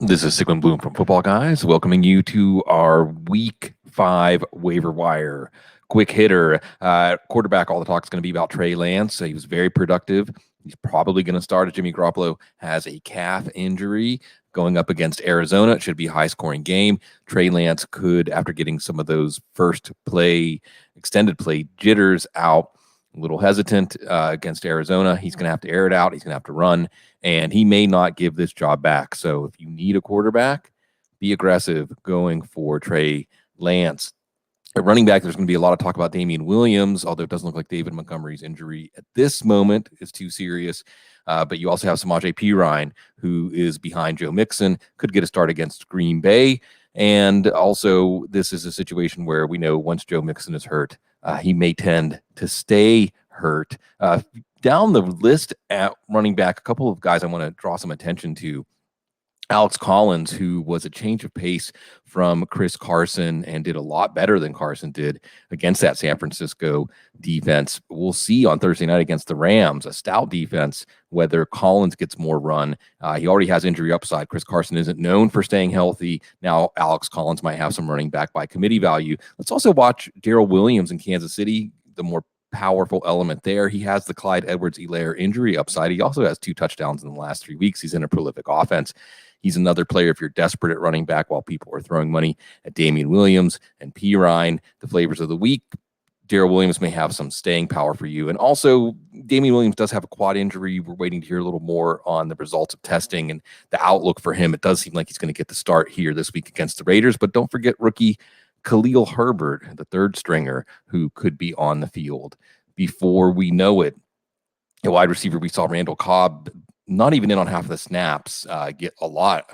This is Sigmund Bloom from Footballguys, welcoming you to our Week 5 waiver wire. Quick hitter, quarterback, all the talk is going to be about Trey Lance. He was very productive. He's probably going to start. Jimmy Garoppolo has a calf injury going up against Arizona. It should be a high-scoring game. Trey Lance could, after getting some of those first play, extended play jitters out, a little hesitant against Arizona. He's going to have to air it out. He's going to have to run, and he may not give this job back. So if you need a quarterback, be aggressive going for Trey Lance. At running back, there's going to be a lot of talk about Darnell Williams, although it doesn't look like David Montgomery's injury at this moment is too serious. But you also have Samaje Perine, who is behind Joe Mixon, could get a start against Green Bay. And also, this is a situation where we know once Joe Mixon is hurt, he may tend to stay hurt. Down the list at running back, a couple of guys I want to draw some attention to. Alex Collins, who was a change of pace from Chris Carson and did a lot better than Carson did against that San Francisco defense. We'll see on Thursday night against the Rams, a stout defense, whether Collins gets more run. He already has injury upside. Chris Carson isn't known for staying healthy. Now Alex Collins might have some running back by committee value. Let's also watch Daryl Williams in Kansas City, the more powerful element there. He has the Clyde Edwards-Helaire injury upside. He also has 2 touchdowns in the last 3 weeks. He's in a prolific offense. He's another player if you're desperate at running back while people are throwing money at Darnell Williams and Perine. The flavors of the week. Daryl Williams may have some staying power for you. And also, Darnell Williams does have a quad injury. We're waiting to hear a little more on the results of testing and the outlook for him. It does seem like he's going to get the start here this week against the Raiders. But don't forget rookie Khalil Herbert, the third stringer, who could be on the field before we know it. A wide receiver, we saw Randall Cobb not even in on half of the snaps, get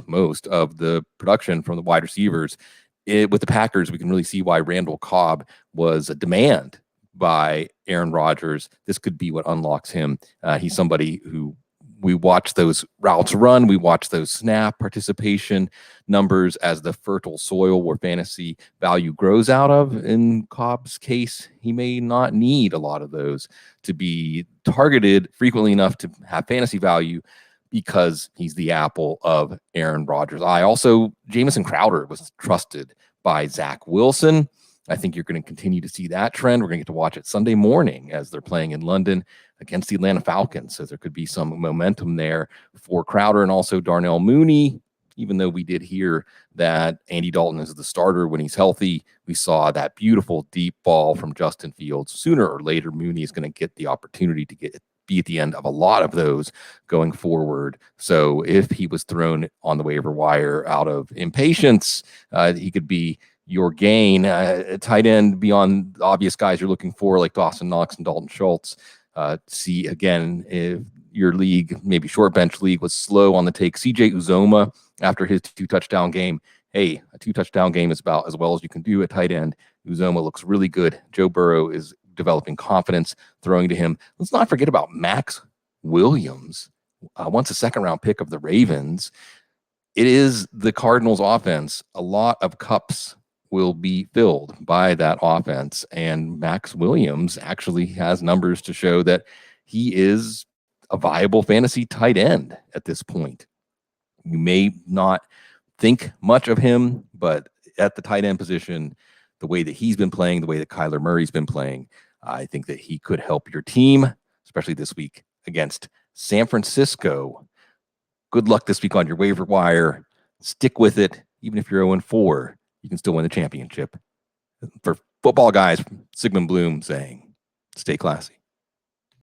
most of the production from the wide receivers. With the Packers, we can really see why Randall Cobb was a demand by Aaron Rodgers. This could be what unlocks him. He's somebody who we watch those routes run. We watch those snap participation numbers as the fertile soil where fantasy value grows out of. In Cobb's case, he may not need a lot of those to be targeted frequently enough to have fantasy value because he's the apple of Aaron Rodgers' eye. Also, Jamison Crowder was trusted by Zach Wilson. I think you're going to continue to see that trend. We're going to get to watch it Sunday morning as they're playing in London against the Atlanta Falcons. So there could be some momentum there for Crowder and also Darnell Mooney. Even though we did hear that Andy Dalton is the starter when he's healthy, we saw that beautiful deep ball from Justin Fields. Sooner or later, Mooney is going to get the opportunity to be at the end of a lot of those going forward. So if he was thrown on the waiver wire out of impatience, he could be your gain. Tight end beyond the obvious guys you're looking for, like Dawson Knox and Dalton Schultz. See, again, if your league, maybe short bench league, was slow on the take, CJ Uzoma, after his 2-touchdown game, hey, a 2-touchdown game is about as well as you can do at tight end. Uzoma looks really good. Joe Burrow is developing confidence throwing to him. Let's not forget about Max Williams, once a second-round pick of the Ravens. It is the Cardinals' offense. A lot of cups will be filled by that offense. And Max Williams actually has numbers to show that he is a viable fantasy tight end at this point. You may not think much of him, but at the tight end position, the way that he's been playing, the way that Kyler Murray's been playing, I think that he could help your team, especially this week against San Francisco. Good luck this week on your waiver wire. Stick with it. Even if you're 0-4, you can still win the championship. For Footballguys, Sigmund Bloom saying, stay classy.